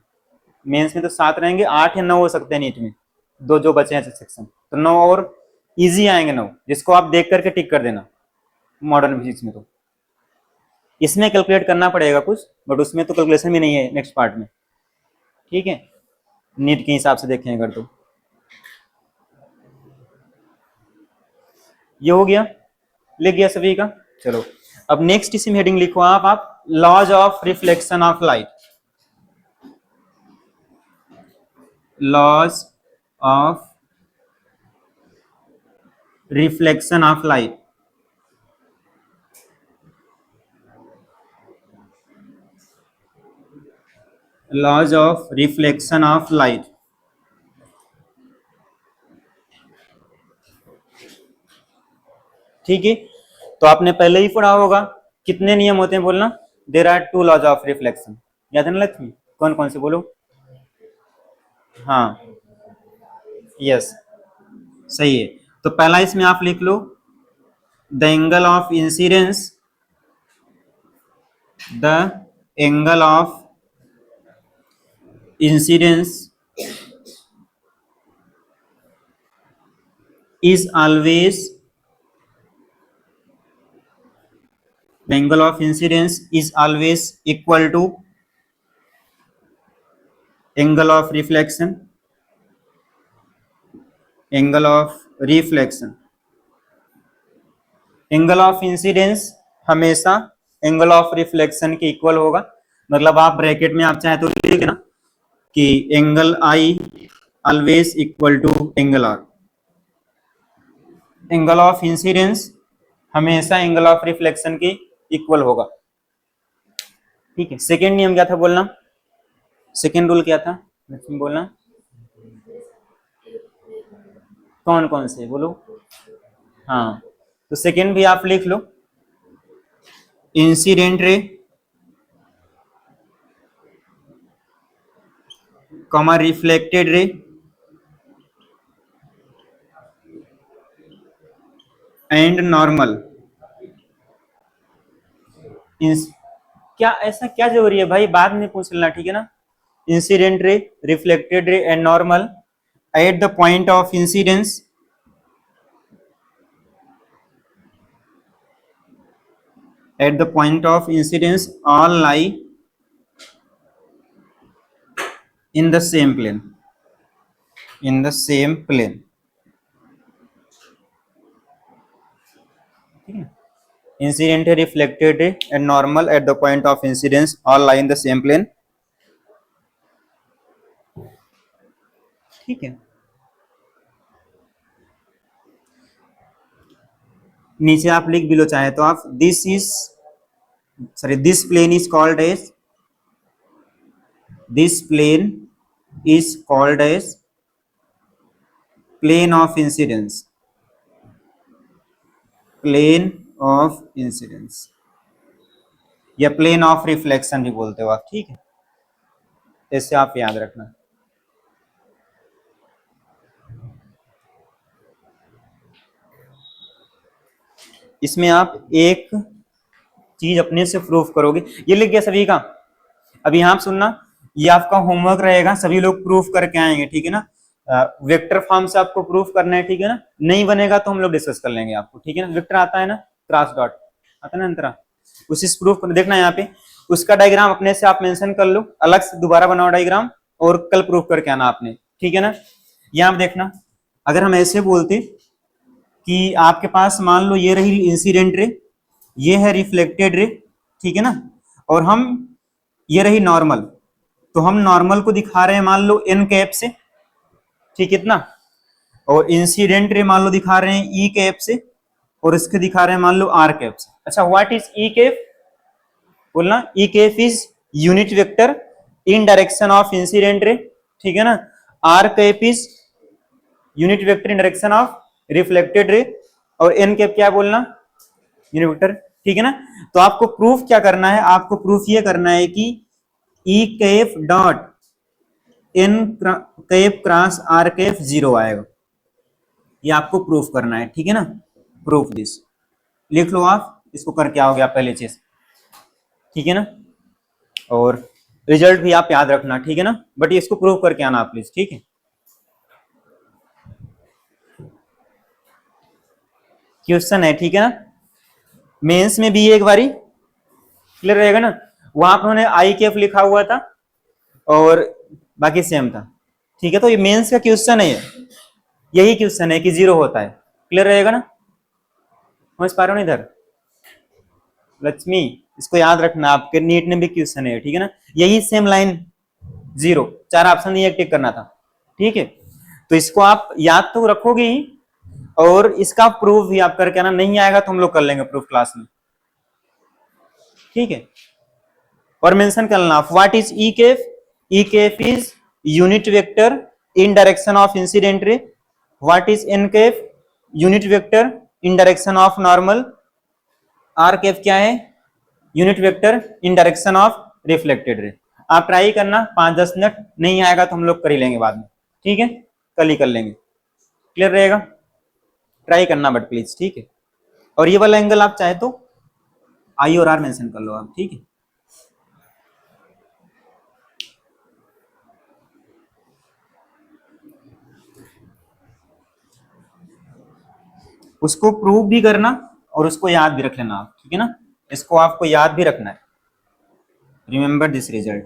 Speaker 1: मेंस में तो 7 रहेंगे, 8 या 9 हो सकते हैं नीट में, दो जो बचे हैं सेक्शन, तो 9 और इजी आएंगे 9, जिसको आप देख करके टिक कर देना मॉडर्न फिजिक्स में। तो इसमें कैलकुलेट करना पड़ेगा कुछ, बट उसमें तो कैलकुलेशन भी नहीं है नेक्स्ट पार्ट में। ठीक है, नीट के हिसाब से देखें अगर तो ये हो गया, लिख गया सभी का। चलो अब नेक्स्ट इसी में हेडिंग लिखो आप laws of reflection of light, laws of reflection of light. Laws of reflection of light. ठीक है, तो आपने पहले ही पढ़ा होगा, कितने नियम होते हैं बोलना, there are 2 laws of reflection, याद है ना लक्ष्मी, कौन कौन से बोलो। हाँ यस, सही है, तो पहला इसमें आप लिख लो the angle of incidence, the angle of incidence is always, the angle of incidence is always equal to angle of reflection, angle of reflection। Angle of incidence हमेशा एंगल ऑफ रिफ्लेक्शन के इक्वल होगा, मतलब आप bracket में आप चाहे तो लिख ना कि angle i always equal to angle r. Angle of incidence हमेशा एंगल ऑफ रिफ्लेक्शन के इक्वल होगा। ठीक है, सेकेंड नियम क्या था बोलना, सेकेंड रूल क्या था लक्ष्मी बोलना, कौन कौन से बोलो। हाँ, तो सेकेंड भी आप लिख लो, incident ray comma reflected ray and normal. क्या ऐसा क्या जरूरी है भाई, बाद में पूछ लेना, ठीक है ना। Incident ray, reflected ray and normal at the point of incidence, at the point of incidence all lie in the same plane, in the same plane। Incident है, रिफ्लेक्टेड है and normal at the point of incidence all lie in the same plane. ठीक है, नीचे आप लिख भी लो चाहे तो आप, this plane is called as, this plane is called as plane of incidence, plane of incidence या प्लेन ऑफ रिफ्लेक्शन भी बोलते हो आप। ठीक है, इससे आप याद रखना। इसमें आप एक चीज अपने से प्रूफ करोगे, ये लिख गया सभी का। अभी यहाँ सुनना, ये आपका होमवर्क रहेगा, सभी लोग प्रूफ करके आएंगे। ठीक है ना, वेक्टर फॉर्म से आपको प्रूफ करना है। ठीक है ना, नहीं बनेगा तो हम लोग डिस्कस कर लेंगे आपको। ठीक है ना, वेक्टर आता है ना, क्रॉस डॉट आता है ना अंतरा, उसी से प्रूफ कर देखना। यहाँ पे उसका डायग्राम अपने से आप मेंशन कर लो, अलग से दोबारा बनाओ डायग्राम और कल प्रूफ करके आना आपने। ठीक है ना, यहाँ देखना, अगर हम ऐसे बोलते कि आपके पास मान लो ये रही इंसिडेंट रे, ये है रिफ्लेक्टेड रे, ठीक है ना, और हम ये रही नॉर्मल, तो हम नॉर्मल को दिखा रहे हैं मान लो एन कैप से, ठीक इतना, और इंसिडेंट रे मान लो दिखा रहे हैं ई कैप से, और इसके दिखा रहे हैं मान लो आर कैप से। अच्छा, व्हाट इज ई कैप बोलना, E cap is unit vector in direction of incident ray, ठीक है ना। R cap is unit vector in direction of reflected ray, और एन कैप क्या बोलना, यूनिट वेक्टर। ठीक है ना, तो आपको प्रूफ क्या करना है, आपको प्रूफ ये करना है कि E cap dot N cap cross R cap 0 आएगा, ये आपको प्रूफ करना है। ठीक है ना, प्रूफ दिस लिख लो आप, इसको करके आओगे आप पहले चीज। ठीक है ना, और रिजल्ट भी आप याद रखना। ठीक है ना, बट इसको प्रूव करके आना आप प्लीज। ठीक है, क्वेश्चन है। ठीक है ना, मेंस में भी एक बारी क्लियर रहेगा ना, वहां पर उन्होंने आई कैप लिखा हुआ था और बाकी सेम था। ठीक है, तो ये मेंस का क्वेश्चन है, यही क्वेश्चन है कि 0 होता है। क्लियर रहेगा ना, समझ पा रहे हो ना इधर लक्ष्मी, इसको याद रखना, आपके नीट में भी क्वेश्चन है। ठीक है ना, यही सेम लाइन 0, 4 ऑप्शन ये टिक करना था। ठीक है, तो इसको आप याद तो रखोगे ही, और इसका प्रूफ भी आप करके आना, नहीं आएगा तो हम लोग कर लेंगे प्रूफ क्लास में। ठीक है, और मेंशन करना what is E cap, e cap is unit vector in direction of incident ray, what is n cap unit vector in direction of normal, r cap क्या है, unit vector in direction of reflected ray. आप try करना 5-10 minute, नहीं आएगा तो हम लोग कर ही लेंगे बाद में। ठीक है, कल ही कर लेंगे, क्लियर रहेगा, ट्राई करना बट प्लीज। ठीक है, और ये वाला एंगल आप चाहे तो आई और आर मेंशन कर लो आप। ठीक है, उसको प्रूव भी करना और उसको याद भी रख लेना आप। ठीक है ना, इसको आपको याद भी रखना है, रिमेंबर दिस रिजल्ट।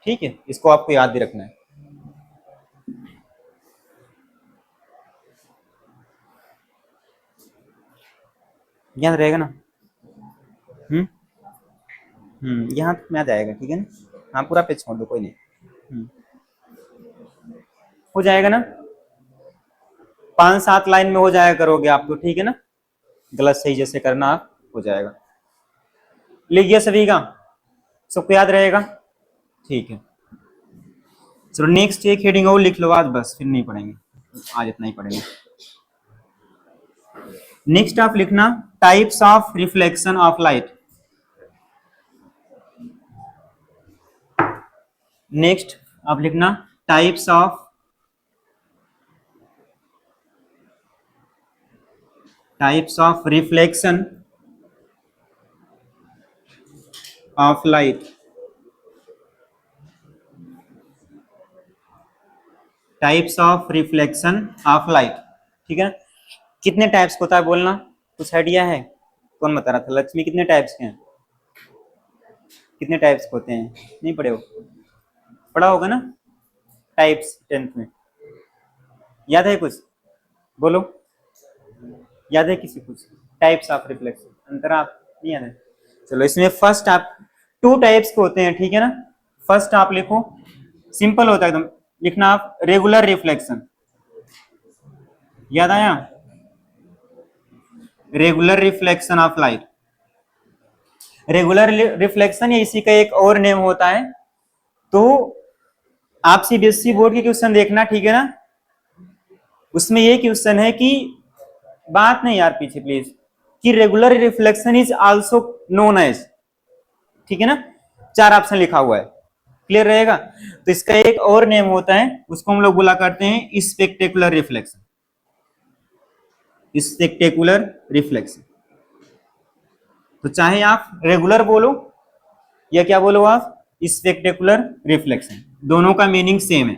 Speaker 1: ठीक है, इसको आपको याद भी रखना है। याद रहेगा ना, यहाँ तक में आ जाएगा। ठीक है ना, हाँ पूरा पेज छोड़ दो, कोई नहीं, हो जाएगा ना, 5-7 लाइन में हो जाएगा करोगे आप तो। ठीक है ना, गलत सही जैसे करना आप, हो जाएगा। लिख गया सभी का, सबको याद रहेगा। ठीक है, चलो नेक्स्ट एक हेडिंग और लिख लो आज, बस फिर नहीं पढ़ेंगे आज, इतना ही पढ़ेंगे। नेक्स्ट आप लिखना types of reflection of light. Next आप लिखना types of reflection of light. Types of reflection of light. ठीक है, कितने टाइप्स होता है बोलना, कुछ आइडिया है, कौन बता रहा था, लक्ष्मी कितने टाइप्स के हैं, कितने टाइप्स होते हैं, नहीं पढ़े हो, पढ़ा होगा ना टाइप्स 10th में, याद है कुछ, बोलो। याद है किसी कुछ टाइप्स ऑफ रिफ्लेक्शन, अंतर आप नहीं याद है? चलो इसमें फर्स्ट आप टू टाइप्स के होते हैं, ठीक है ना। फर्स्ट आप लिखो, सिंपल होता है एकदम लिखना, आप रेगुलर रिफ्लेक्शन, याद आया? Regular reflection of light. Regular reflection या इसी का एक और नेम होता है। तो आप सीबीएसई बोर्ड के क्वेश्चन देखना, ठीक है ना। उसमें ये क्वेश्चन है कि बात नहीं यार पीछे प्लीज, कि regular reflection is also known as, ठीक है ना। 4 ऑप्शन लिखा हुआ है, क्लियर रहेगा। तो इसका एक और नेम होता है, उसको हम लोग बोला करते हैं स्पेक्टेकुलर रिफ्लेक्शन। Spectacular reflection. तो चाहे आप रेगुलर बोलो या क्या बोलो आप, स्पेक्टेकुलर रिफ्लेक्शन, दोनों का मीनिंग सेम है,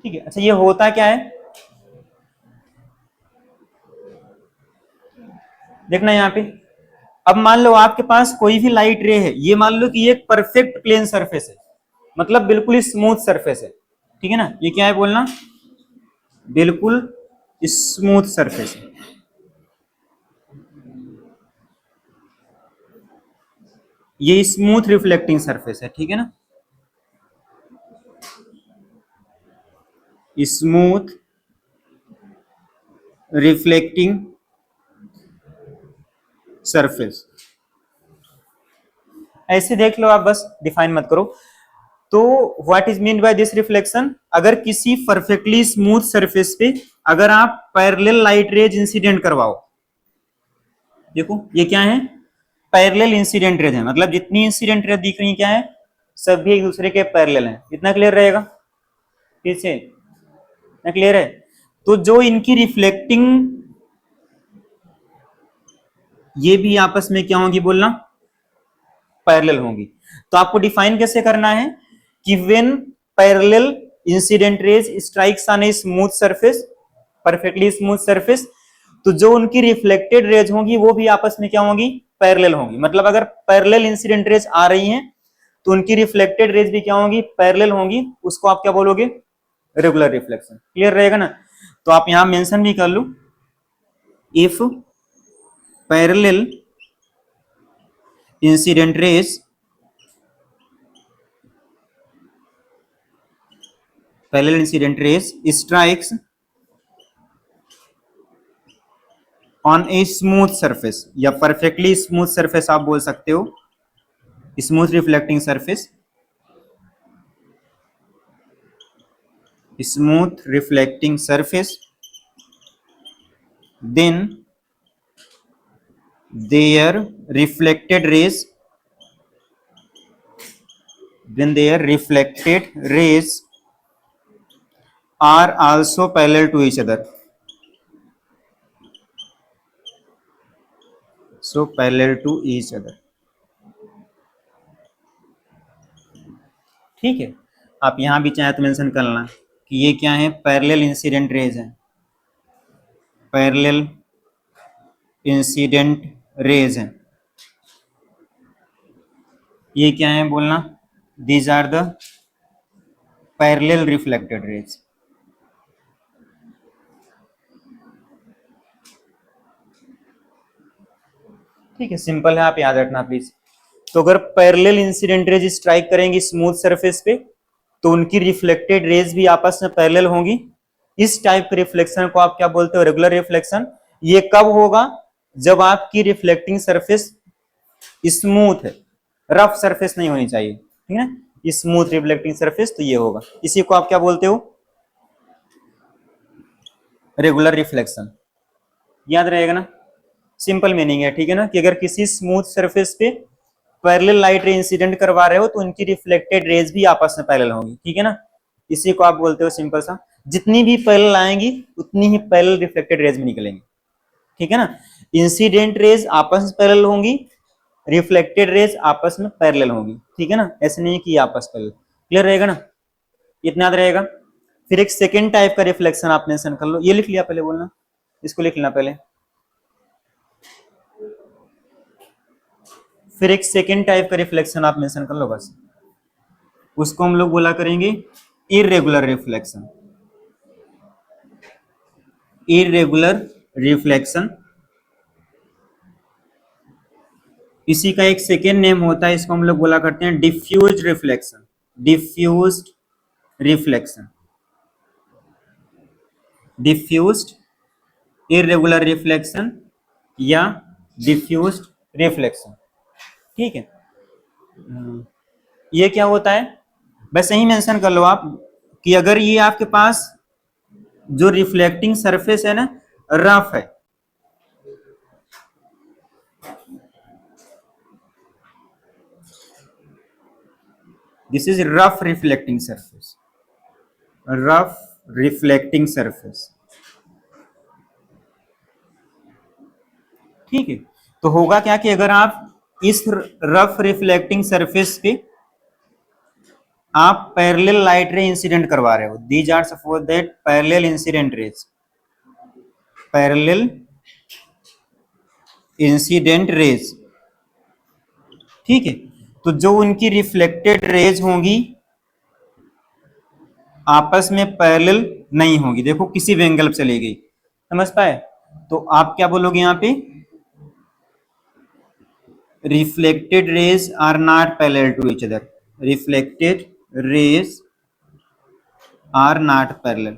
Speaker 1: ठीक है। अच्छा ये होता क्या है, देखना यहाँ पे। अब मान लो आपके पास कोई भी लाइट रे है, ये मान लो कि ये एक परफेक्ट प्लेन सरफेस है, मतलब बिल्कुल स्मूथ सरफेस है, ठीक है ना। ये क्या है बोलना, बिल्कुल स्मूथ सरफेस है। ये स्मूथ रिफ्लेक्टिंग सरफेस है, ठीक है ना। स्मूथ रिफ्लेक्टिंग सरफेस, ऐसे देख लो आप, बस डिफाइन मत करो। तो what is mean by this reflection, अगर किसी परफेक्टली स्मूथ सरफेस पे अगर आप पैरेलल लाइट रेज इंसिडेंट करवाओ, देखो ये क्या है, पैरेलल इंसिडेंट रेज है, मतलब जितनी इंसिडेंट रेज दिख रही है क्या है, सभी एक दूसरे के पैरेलल हैं। इतना क्लियर रहेगा, पीछे इतना क्लियर है। तो जो इनकी रिफ्लेक्टिंग, ये भी आपस में क्या होंगी बोलना, पैरेलल होंगी। तो आपको डिफाइन कैसे करना है कि when parallel incident rays strikes on a smooth surface, perfectly smooth surface, तो जो उनकी रिफ्लेक्टेड रेज होंगी वो भी आपस में क्या होंगी, पैरेलल होंगी। मतलब अगर पैरेलल इंसिडेंट रेज आ रही हैं तो उनकी रिफ्लेक्टेड रेज भी क्या होंगी, पैरेलल होंगी। उसको आप क्या बोलोगे, रेगुलर रिफ्लेक्शन। क्लियर रहेगा ना। तो आप यहां मेंशन भी कर लो, if parallel incident rays, parallel incident rays strikes on a smooth surface, या परफेक्टली स्मूथ सरफेस आप बोल सकते हो, smooth reflecting surface, smooth reflecting surface, then their reflected rays, then their reflected rays are also parallel to each other, so parallel to each other, ठीक है। आप यहां भी चाहे तो मेंशन कर लेना कि ये क्या है, पैरेलल इंसिडेंट रेज है, पैरेलल इंसिडेंट रेज है। ये क्या है बोलना, these are the parallel reflected rays. ठीक है, सिंपल है, आप याद रखना प्लीज। तो अगर पैरेलल इंसिडेंट रेज स्ट्राइक करेंगी स्मूथ सरफेस पे तो उनकी रिफ्लेक्टेड रेज भी आपस में पैरेलल होंगी। इस टाइप के रिफ्लेक्शन को आप क्या बोलते हो, रेगुलर रिफ्लेक्शन। ये कब होगा, जब आपकी रिफ्लेक्टिंग सरफेस स्मूथ है, रफ सरफेस नहीं होनी चाहिए, ठीक है। स्मूथ रिफ्लेक्टिंग सरफेस, तो ये होगा, इसी को आप क्या बोलते हो, रेगुलर रिफ्लेक्शन। याद रहेगा ना, सिंपल मीनिंग है, ठीक है ना, कि अगर किसी स्मूथ सरफेस पे पैरेलल लाइट रे इंसिडेंट करवा रहे हो तो उनकी रिफ्लेक्टेड रेज भी आपस में पैरेलल होंगी, ठीक है ना। इसी को आप बोलते हो सिंपल सा, जितनी भी पैरेलल आएंगी उतनी ही पैरेलल रिफ्लेक्टेड रेज में निकलेंगी, ठीक है ना। इंसिडेंट रेज आपस में पैरेलल होंगी, रिफ्लेक्टेड रेज आपस में पैरेलल होंगी, ठीक है ना। ऐसे नहीं कि आपस पैरेलल, क्लियर रहेगा ना, इतना याद रहेगा। फिर एक सेकेंड टाइप का रिफ्लेक्शन आप मेंशन कर लो, ये लिख लिया पहले बोलना, इसको लिख लेना पहले। फिर एक सेकेंड टाइप का रिफ्लेक्शन आप मेंशन कर लो बस, उसको हम लोग बोला करेंगे इरेगुलर रिफ्लेक्शन। Irregular reflection. इसी का एक सेकेंड नेम होता है, इसको हम लोग बोला करते हैं diffuse reflection. Diffused reflection, diffused irregular reflection या डिफ्यूज्ड रिफ्लेक्शन। ठीक है, ये क्या होता है, बस यही मेंशन कर लो आप कि अगर ये आपके पास जो रिफ्लेक्टिंग सरफेस है ना रफ है, this is rough reflecting surface, rough reflecting surface. ठीक है, तो होगा क्या कि अगर आप इस रफ रिफ्लेक्टिंग सरफेस पे आप पैरेलल लाइट रे इंसिडेंट करवा रहे हो, these are suppose that parallel incident rays, parallel incident rays. ठीक है, तो जो उनकी रिफ्लेक्टेड रेज होंगी आपस में पैरेलल नहीं होगी, देखो किसी भी एंगल से चली गई, समझ पाए। तो आप क्या बोलोगे यहां पे, reflected rays are not parallel to each other, reflected rays are not parallel,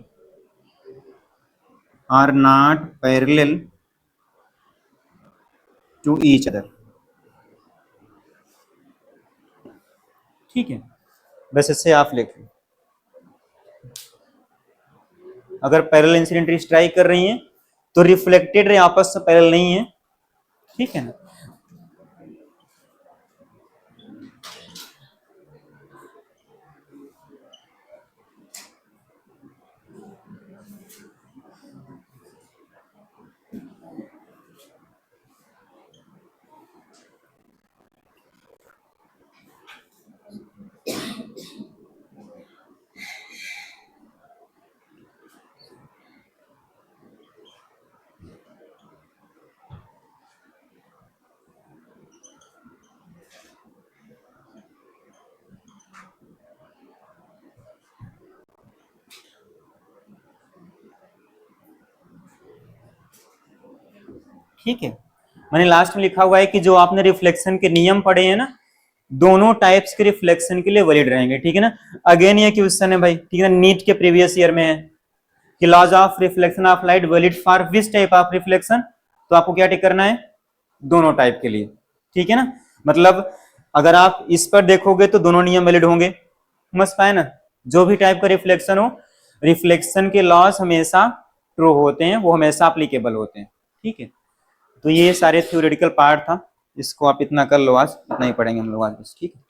Speaker 1: are not parallel to each other। ठीक है, बस इससे आप लिख लो, अगर पैरेलल इंसिडेंट रे स्ट्राइक कर रही हैं तो रिफ्लेक्टेड रे आपस में पैरेलल नहीं है। ठीक है ना, ठीक है, मैंने लास्ट में लिखा हुआ है कि जो आपने रिफ्लेक्शन के नियम पढ़े हैं ना, दोनों टाइप्स के रिफ्लेक्शन के लिए वैलिड रहेंगे। ठीक है ना, अगेन ये क्वेश्चन है भाई, ठीक है ना, नीट के प्रीवियस ईयर में है कि laws of reflection of light valid for which type of reflection, तो आपको क्या टिक करना है, दोनों टाइप के लिए। ठीक है ना, मतलब अगर आप इस पर देखोगे तो दोनों नियम वैलिड होंगे, समझ पाए ना, जो भी टाइप का रिफ्लेक्शन हो, रिफ्लेक्शन के लॉज हमेशा ट्रू होते हैं, वो हमेशा अप्लीकेबल होते हैं। ठीक है, तो ये सारे थ्योरेटिकल पार्ट था, इसको आप इतना कर लो, आज इतना ही पढ़ेंगे हम लोग आज बस। ठीक है।